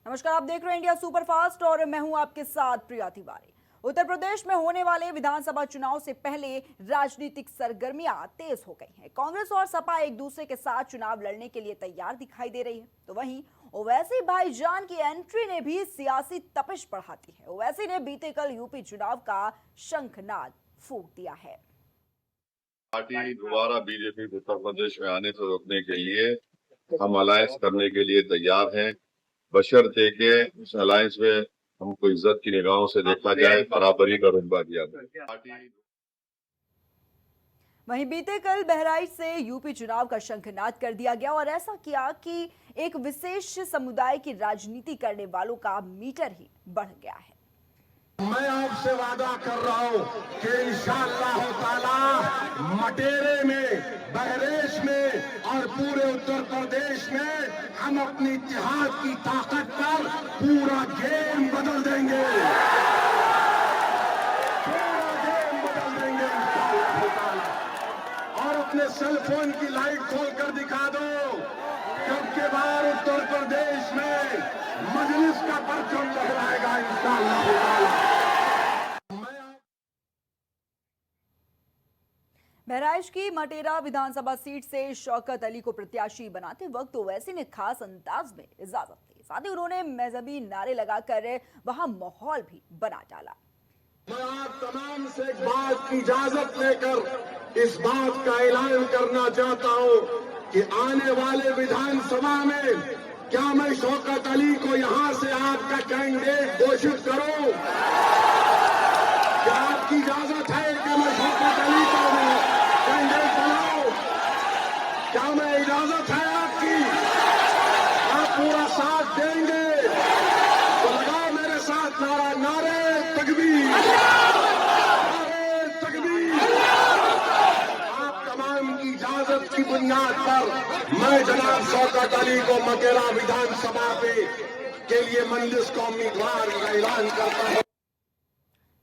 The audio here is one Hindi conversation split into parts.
नमस्कार, आप देख रहे हैं इंडिया सुपरफास्ट और मैं हूं आपके साथ प्रिया तिवारी। उत्तर प्रदेश में होने वाले विधानसभा चुनाव से पहले राजनीतिक सरगर्मियां तेज हो गई हैं। कांग्रेस और सपा एक दूसरे के साथ चुनाव लड़ने के लिए तैयार दिखाई दे रही है, तो वहीं ओवैसी भाईजान की एंट्री ने भी सियासी तपिश बढ़ा दी है। ओवैसी ने बीते कल यूपी चुनाव का शंखनाद फूंक दिया है। पार्टी दोबारा बीजेपी को उत्तर प्रदेश में आने से रोकने के लिए हम अलायंस करने के लिए तैयार हैं, बशर्ते के उस अलायंस में हमको इज्जत की निगाहों से देखा जाए, बराबरी का रुतबा दिया जाए। वहीं बीते कल बहराइच से यूपी चुनाव का शंखनाद कर दिया गया और ऐसा किया कि एक विशेष समुदाय की राजनीति करने वालों का मीटर ही बढ़ गया है। मैं आपसे वादा कर रहा हूं कि इंशाअल्लाह ताला मटेरे में, बहरेच में और पूरे उत्तर प्रदेश में हम अपनी इत्तेहाद की ताकत पर पूरा गेम बदल देंगे। पूरा गेम बदल देंगे इंशाअल्लाह ताला। और अपने सेल फोन की लाइट खोलकर दिखा दो कब के बाद उत्तर प्रदेश में मजलिस का परचम लहराएगा इंशाअल्लाह ताला। बहराइच की मटेरा विधानसभा सीट से शौकत अली को प्रत्याशी बनाते वक्त ओवैसी ने खास अंदाज में इजाजत दी। साथ ही उन्होंने मजहबी नारे लगाकर वहां माहौल भी बना डाला। मैं आप तमाम से एक बात की इजाजत लेकर इस बात का ऐलान करना चाहता हूं कि आने वाले विधानसभा में क्या मैं शौकत अली को यहां से आपका कैंडिडेट घोषित करूं? क्या आपकी इजाजत है कि मैं शौकत अली को कैंडिडेट बनाऊं? क्या मैं इजाजत है आपकी? आप पूरा साथ देंगे तो लगाओ मेरे साथ नारा, नारे तकबीर, नारे तकबीर। आप तमाम की इजाजत की बुनियाद पर मैं जनाब शौकत अली को मटेरा विधानसभा के लिए मजलिस का उम्मीदवार का ऐलान करता हूं।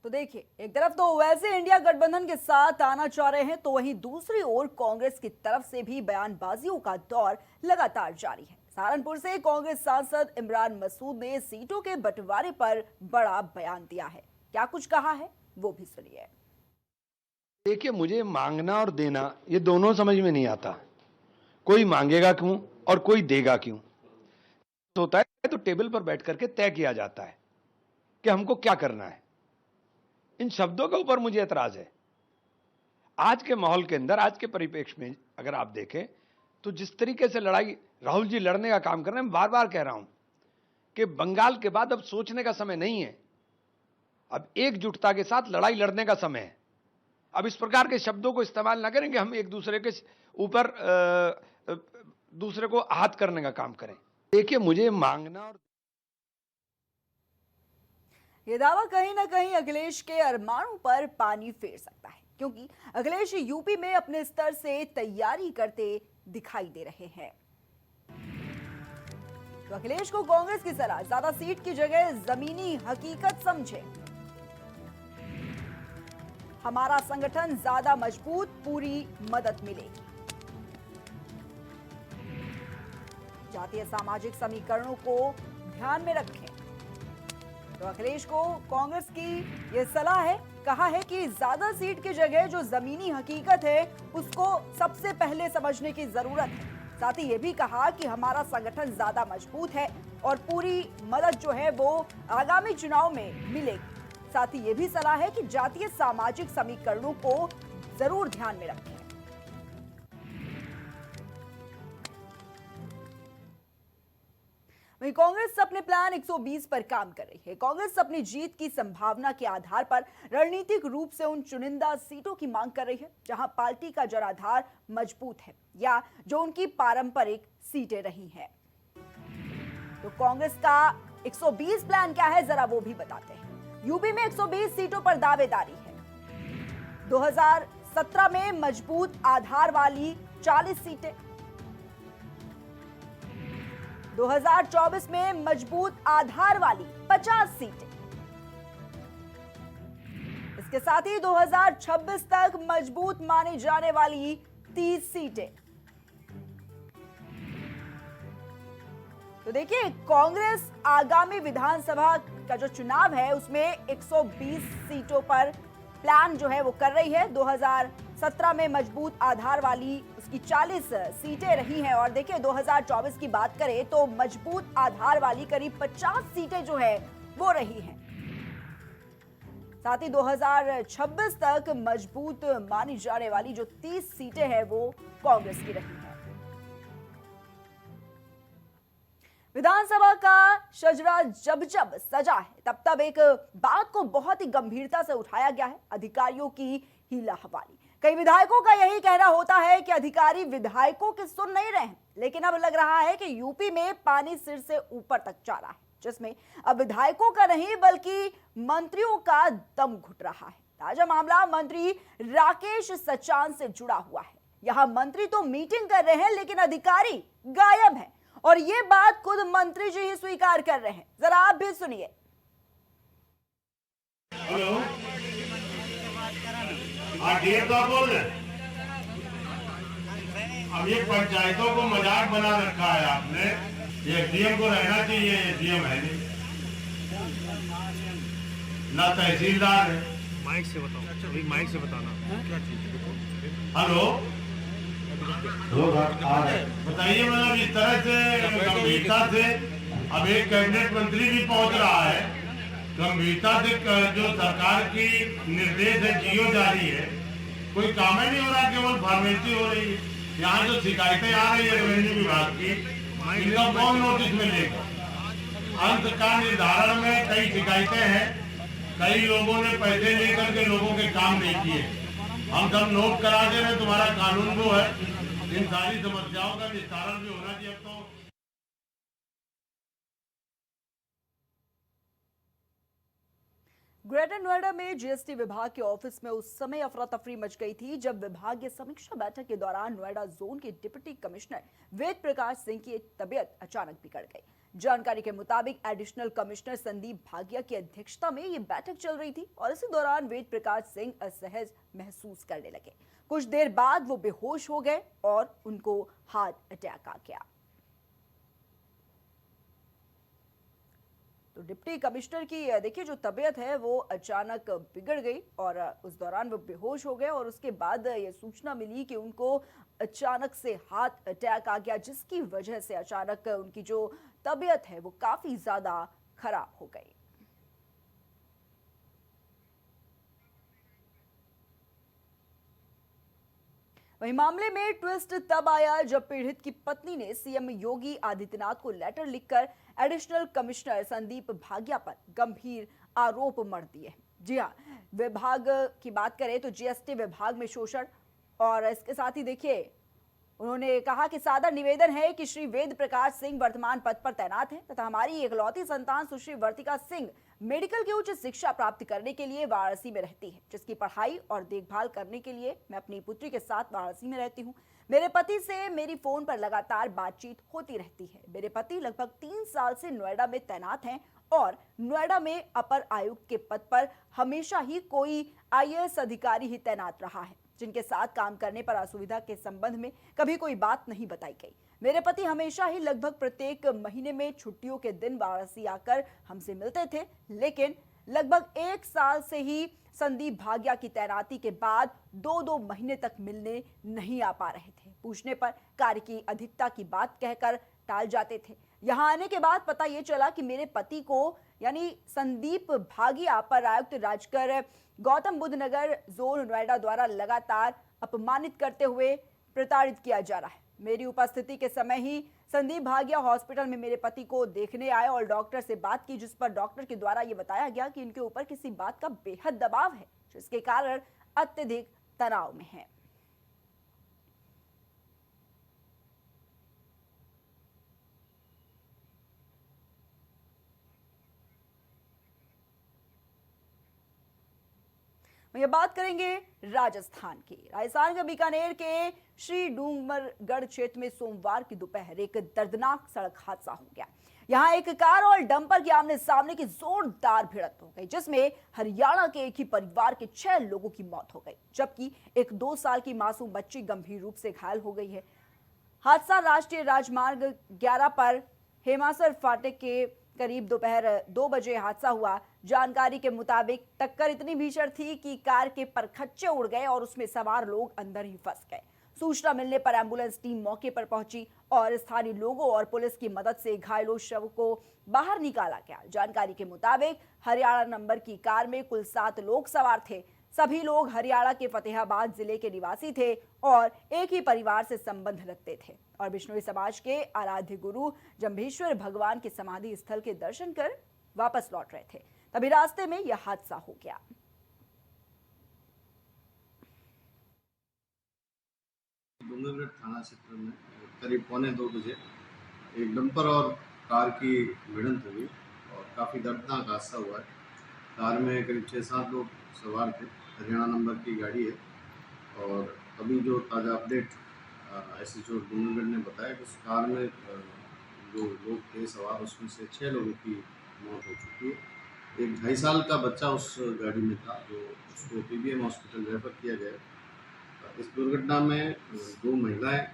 तो देखिए, एक तरफ तो ओवैसी इंडिया गठबंधन के साथ आना चाह रहे हैं, तो वहीं दूसरी ओर कांग्रेस की तरफ से भी बयानबाजियों का दौर लगातार जारी है। सहारनपुर से कांग्रेस सांसद इमरान मसूद ने सीटों के बंटवारे पर बड़ा बयान दिया है। क्या कुछ कहा है वो भी सुनिए। देखिए, मुझे मांगना और देना ये दोनों समझ में नहीं आता। कोई मांगेगा क्यों और कोई देगा क्यों? होता है तो टेबल पर बैठ करके तय किया जाता है कि हमको क्या करना है। इन शब्दों के ऊपर मुझे एतराज है। आज के माहौल के अंदर, आज के परिप्रेक्ष्य में अगर आप देखें तो जिस तरीके से लड़ाई राहुल जी लड़ने का काम कर रहे हैं, मैं बार बार कह रहा हूं कि बंगाल के बाद अब सोचने का समय नहीं है, अब एकजुटता के साथ लड़ाई लड़ने का समय है। अब इस प्रकार के शब्दों को इस्तेमाल ना करें कि हम एक दूसरे के ऊपर दूसरे को आहत करने का काम करें। देखिए, मुझे मांगना और ये दावा कहीं ना कहीं अखिलेश के अरमानों पर पानी फेर सकता है, क्योंकि अखिलेश यूपी में अपने स्तर से तैयारी करते दिखाई दे रहे हैं। तो अखिलेश को कांग्रेस की सलाह, ज्यादा सीट की जगह जमीनी हकीकत समझे। हमारा संगठन ज्यादा मजबूत, पूरी मदद मिलेगी। जातीय सामाजिक समीकरणों को ध्यान में रखें। तो अखिलेश को कांग्रेस की यह सलाह है। कहा है कि ज्यादा सीट की जगह जो जमीनी हकीकत है उसको सबसे पहले समझने की जरूरत है। साथ ही यह भी कहा कि हमारा संगठन ज्यादा मजबूत है और पूरी मदद जो है वो आगामी चुनाव में मिलेगी। साथ ही यह भी सलाह है कि जातीय सामाजिक समीकरणों को जरूर ध्यान में रखें। वहीं कांग्रेस अपने प्लान 120 पर काम कर रही है। कांग्रेस अपनी जीत की संभावना के आधार पर रणनीतिक रूप से उन चुनिंदा सीटों की मांग कर रही है जहां पार्टी का जनाधार मजबूत है या जो उनकी पारंपरिक सीटें रही हैं। तो कांग्रेस का 120 प्लान क्या है, जरा वो भी बताते हैं। यूपी में 120 सीटों पर दावेदारी है। 2017 में मजबूत आधार वाली 40 सीटें, 2024 में मजबूत आधार वाली 50 सीटें, इसके साथ ही 2026 तक मजबूत मानी जाने वाली 30 सीटें। तो देखिए, कांग्रेस आगामी विधानसभा का जो चुनाव है उसमें 120 सीटों पर प्लान जो है वो कर रही है। 2017 में मजबूत आधार वाली उसकी 40 सीटें रही हैं और देखिए 2024 की बात करें तो मजबूत आधार वाली करीब 50 सीटें जो है वो रही हैं। साथ ही 2026 तक मजबूत मानी जाने वाली जो 30 सीटें हैं वो कांग्रेस की रही हैं। विधानसभा का शजरा जब जब सजा है तब तब एक बात को बहुत ही गंभीरता से उठाया गया है, अधिकारियों की हीला हवाली। कई विधायकों का यही कहना होता है कि अधिकारी विधायकों की सुन नहीं रहे हैं, लेकिन अब लग रहा है कि यूपी में पानी सिर से ऊपर तक जा रहा है, जिसमें अब विधायकों का नहीं बल्कि मंत्रियों का दम घुट रहा है। ताजा मामला मंत्री राकेश सचान से जुड़ा हुआ है। यहां मंत्री तो मीटिंग कर रहे हैं लेकिन अधिकारी गायब हैं और ये बात खुद मंत्री जी ही स्वीकार कर रहे हैं। जरा आप भी सुनिए। हेलो, डीएम साहब बोल रहे हैं? अब ये पंचायतों को मजाक बना रखा है आपने। ये डीएम को रहना चाहिए, ये डीएम है नहीं, ना तहसीलदार है। माइक से बताओ, अभी माइक से बताना क्या चीज है। हेलो, बताइए, मतलब इस तरह से गंभीरता से अब एक कैबिनेट मंत्री भी पहुंच रहा है, गंभीरता से जो सरकार की निर्देश है, जियो जारी है, कोई काम ही नहीं हो रहा, केवल फॉर्मेलिटी हो रही है। यहाँ जो शिकायतें आ रही है रेवेन्यू विभाग की, इनका कौन नोटिस में लेगा? अंत का निर्धारण में कई शिकायतें हैं, कई लोगों ने पैसे लेकर के लोगों के काम नहीं किए। हम सब नोट करा दे रहे, तुम्हारा कानून वो है, इन सारी समस्याओं का निस्तारण भी होना चाहिए। अब तो ग्रेटर नोएडा में जीएसटी विभाग के ऑफिस में उस समय अफरा तफरी मच गई थी जब विभागीय समीक्षा बैठक के दौरान नोएडा जोन के डिप्टी कमिश्नर वेद प्रकाश सिंह की तबीयत अचानक बिगड़ गई। जानकारी के मुताबिक एडिशनल कमिश्नर संदीप भागिया की अध्यक्षता में ये बैठक चल रही थी और इसी दौरान वेद प्रकाश सिंह असहज महसूस करने लगे। कुछ देर बाद वो बेहोश हो गए और उनको हार्ट अटैक आ गया। तो डिप्टी कमिश्नर की देखिए जो तबीयत है वो अचानक बिगड़ गई और उस दौरान वो बेहोश हो गए और उसके बाद ये सूचना मिली कि उनको अचानक से हार्ट अटैक आ गया, जिसकी वजह से अचानक उनकी जो तबीयत है वो काफी ज्यादा खराब हो गई। वहीं मामले में ट्विस्ट तब आया जब पीड़ित की पत्नी ने सीएम योगी आदित्यनाथ को लेटर लिखकर एडिशनल कमिश्नर संदीप भागिया पर गंभीर आरोप मढ़ दिए। जी हां, विभाग की बात करें तो जीएसटी विभाग में शोषण और इसके साथ ही देखिए उन्होंने कहा कि सादा निवेदन है कि श्री वेद प्रकाश सिंह वर्तमान पद पर तैनात हैं तथा हमारी इकलौती संतान सुश्री वर्तिका सिंह मेडिकल की उच्च शिक्षा प्राप्त करने के लिए वाराणसी में रहती है, जिसकी पढ़ाई और देखभाल करने के लिए मैं अपनी पुत्री के साथ वाराणसी में रहती हूँ। मेरे पति से मेरी फोन पर लगातार बातचीत होती रहती है। मेरे पति लगभग 3 साल से नोएडा में तैनात हैं और नोएडा में अपर आयुक्त के पद पर हमेशा ही कोई आईएएस अधिकारी ही तैनात रहा है, जिनके साथ काम करने पर असुविधा के संबंध में कभी कोई बात नहीं बताई गई। मेरे पति हमेशा ही लगभग प्रत्येक महीने में छुट्टियों के दिन वाराणसी आकर हमसे मिलते थे, लेकिन लगभग 1 साल से ही संदीप भागिया की तैनाती के बाद 2-2 महीने तक मिलने नहीं आ पा रहे थे। पूछने पर कार्य की अधिकता की बात कहकर टाल जाते थे। यहाँ आने के बाद पता ये चला कि मेरे पति को यानी संदीप भागिया अपर आयुक्त राजकर गौतम बुद्ध नगर जोन नोएडा द्वारा लगातार अपमानित करते हुए प्रताड़ित किया जा रहा है। मेरी उपस्थिति के समय ही संदीप भागिया हॉस्पिटल में मेरे पति को देखने आए और डॉक्टर से बात की, जिस पर डॉक्टर के द्वारा ये बताया गया कि इनके ऊपर किसी बात का बेहद दबाव है, जिसके कारण अत्यधिक तनाव में है। ये बात करेंगे राजस्थान की। राजस्थान के बीकानेर के श्री डूंगरगढ़ क्षेत्र में सोमवार की दोपहर एक दर्दनाक सड़क हादसा हो गया। यहां एक कार और डंपर के आमने सामने की जोरदार भिड़ंत हो गई, जिसमें हरियाणा के एक ही परिवार के 6 लोगों की मौत हो गई, जबकि एक 2 साल की मासूम बच्ची गंभीर रूप से घायल हो गई है। हादसा राष्ट्रीय राजमार्ग 11 पर हेमासर फाटक के करीब दोपहर 2 बजे हादसा हुआ। जानकारी के मुताबिक टक्कर इतनी भीषण थी कि कार के परखच्चे उड़ गए और उसमें सवार लोग अंदर ही फंस गए। सूचना मिलने पर एम्बुलेंस टीम मौके पर पहुंची और स्थानीय लोगों और पुलिस की मदद से घायलों शव को बाहर निकाला गया। जानकारी के मुताबिक हरियाणा नंबर की कार में कुल 7 लोग सवार थे। सभी लोग हरियाणा के फतेहाबाद जिले के निवासी थे और एक ही परिवार से संबंध रखते थे और बिश्नोई समाज के आराध्य गुरु जंभेश्वर भगवान के समाधि स्थल के दर्शन कर वापस लौट रहे थे। तभी रास्ते में यह हादसा हो गया। डूंगरगढ़ थाना क्षेत्र में करीब 1:45 बजे एक डंपर और कार की भिड़ंत हुई और काफ़ी दर्दनाक हादसा हुआ है। कार में करीब 6-7 लोग सवार थे। हरियाणा नंबर की गाड़ी है और अभी जो ताज़ा अपडेट एसएचओ डूंगरगढ़ ने बताया कि उस कार में जो लोग थे सवार उसमें से 6 लोगों की मौत हो चुकी है। एक 2.5 साल का बच्चा उस गाड़ी में था जो उसको पीबीएम हॉस्पिटल रेफर किया गया। इस दुर्घटना में 2 महिलाएं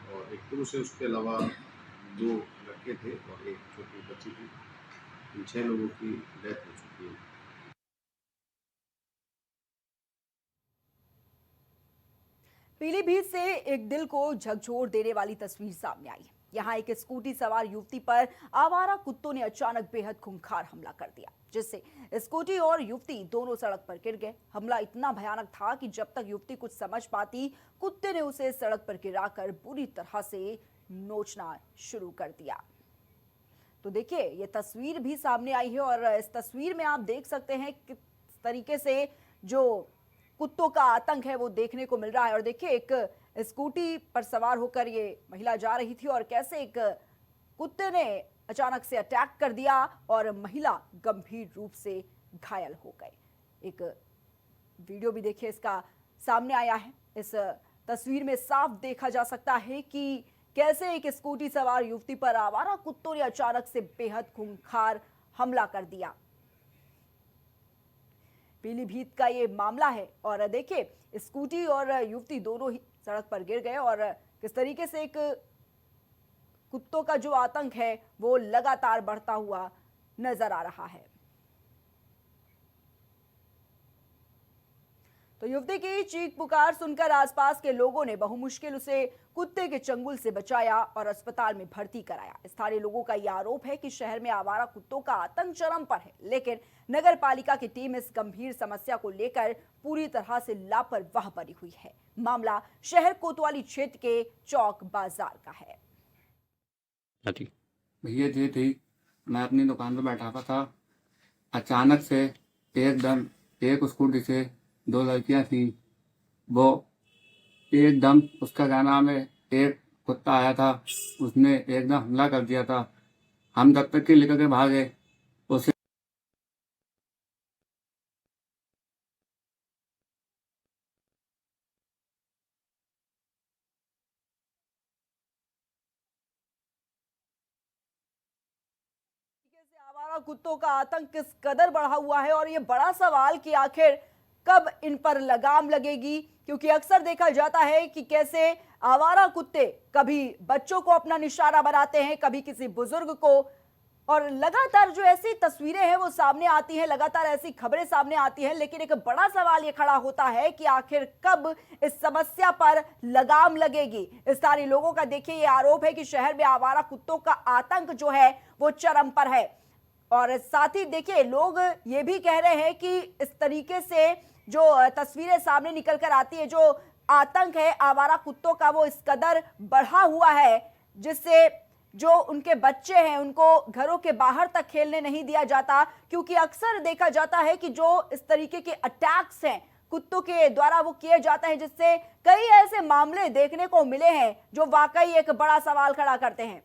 और एक पुरुष है, उसके अलावा 2 लड़के थे और एक छोटी बच्ची थी। इन 6 लोगों की डेथ हो चुकी है। पीलीभीत से एक दिल को झकझोर देने वाली तस्वीर सामने आई है। यहाँ एक स्कूटी सवार युवती पर आवारा कुत्तों ने अचानक बेहद खूंखार हमला कर दिया, जिससे स्कूटी और युवती दोनों सड़क पर गिर गए। हमला इतना भयानक था कि जब तक युवती कुछ समझ पाती, कुत्ते ने उसे सड़क पर गिराकर बुरी तरह से नोचना शुरू कर दिया। तो देखिए, ये तस्वीर भी सामने आई है और इस तस्वीर में आप देख सकते हैं किस तरीके से जो कुत्तों का आतंक है वो देखने को मिल रहा है। और देखिए, एक स्कूटी पर सवार होकर ये महिला जा रही थी और कैसे एक कुत्ते ने अचानक से अटैक कर दिया और महिला गंभीर रूप से घायल हो गई। एक वीडियो भी देखिए इसका सामने आया है। इस तस्वीर में साफ देखा जा सकता है कि कैसे एक स्कूटी सवार युवती पर आवारा कुत्तों ने अचानक से बेहद खूंखार हमला कर दिया। पीलीभीत का ये मामला है और देखिए, स्कूटी और युवती दोनों ही सड़क पर गिर गए और किस तरीके से एक कुत्तों का जो आतंक है वो लगातार बढ़ता हुआ नजर आ रहा है। तो युवती की चीख पुकार सुनकर आसपास के लोगों ने बहुमुश्किल उसे कुत्ते के चंगुल से बचाया और अस्पताल में भर्ती कराया। स्थानीय लोगों का यह आरोप है कि शहर में आवारा कुत्तों का आतंक चरम पर है, लेकिन नगर पालिका की टीम इस गंभीर समस्या को लेकर पूरी तरह से लापरवाह बनी हुई है। मामला शहर कोतवाली क्षेत्र के चौक बाजार का है। भैया जी थी, मैं अपनी दुकान पर बैठा हुआ था। अचानक से एकदम एक स्कूटी से 2 लड़कियां थी, वो एकदम उसका क्या नाम है, एक कुत्ता आया था, उसने एकदम हमला कर दिया था। हम जब तक के लेकर के भागे, उसे आवारा कुत्तों का आतंक किस कदर बढ़ा हुआ है और ये बड़ा सवाल कि आखिर कब इन पर लगाम लगेगी, क्योंकि अक्सर देखा जाता है कि कैसे आवारा कुत्ते कभी बच्चों को अपना निशाना बनाते हैं, कभी किसी बुजुर्ग को, और लगातार जो ऐसी तस्वीरें हैं वो सामने आती हैं, लगातार ऐसी खबरें सामने आती हैं। लेकिन एक बड़ा सवाल ये खड़ा होता है कि आखिर कब इस समस्या पर लगाम लगेगी। स्थानीय लोगों का देखिए ये आरोप है कि शहर में आवारा कुत्तों का आतंक जो है वो चरम पर है और साथ ही देखिए लोग ये भी कह रहे हैं कि इस तरीके से जो तस्वीरें सामने निकल कर आती है, जो आतंक है आवारा कुत्तों का वो इस कदर बढ़ा हुआ है, जिससे जो उनके बच्चे हैं उनको घरों के बाहर तक खेलने नहीं दिया जाता, क्योंकि अक्सर देखा जाता है कि जो इस तरीके के अटैक्स हैं कुत्तों के द्वारा वो किए जाते हैं, जिससे कई ऐसे मामले देखने को मिले हैं जो वाकई एक बड़ा सवाल खड़ा करते हैं।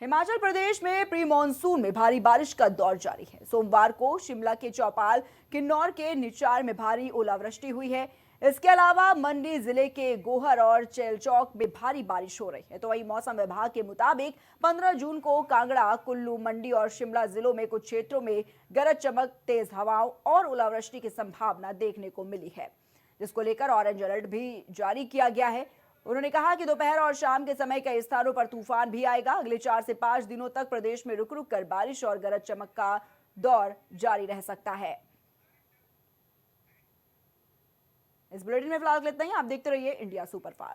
हिमाचल प्रदेश में प्री मॉनसून में भारी बारिश का दौर जारी है। सोमवार को शिमला के चौपाल, किन्नौर के निचार में भारी ओलावृष्टि हुई है। इसके अलावा मंडी जिले के गोहर और चेलचौक में भारी बारिश हो रही है। तो वहीं मौसम विभाग के मुताबिक 15 जून को कांगड़ा, कुल्लू, मंडी और शिमला जिलों में कुछ क्षेत्रों में गरज चमक, तेज हवाओं और ओलावृष्टि की संभावना देखने को मिली है, जिसको लेकर ऑरेंज अलर्ट भी जारी किया गया है। उन्होंने कहा कि दोपहर और शाम के समय कई स्थानों पर तूफान भी आएगा। अगले 4 से 5 दिनों तक प्रदेश में रुक रुक कर बारिश और गरज चमक का दौर जारी रह सकता है। इस बुलेटिन में फिलहाल इतना ही। आप देखते रहिए इंडिया सुपरफास्ट।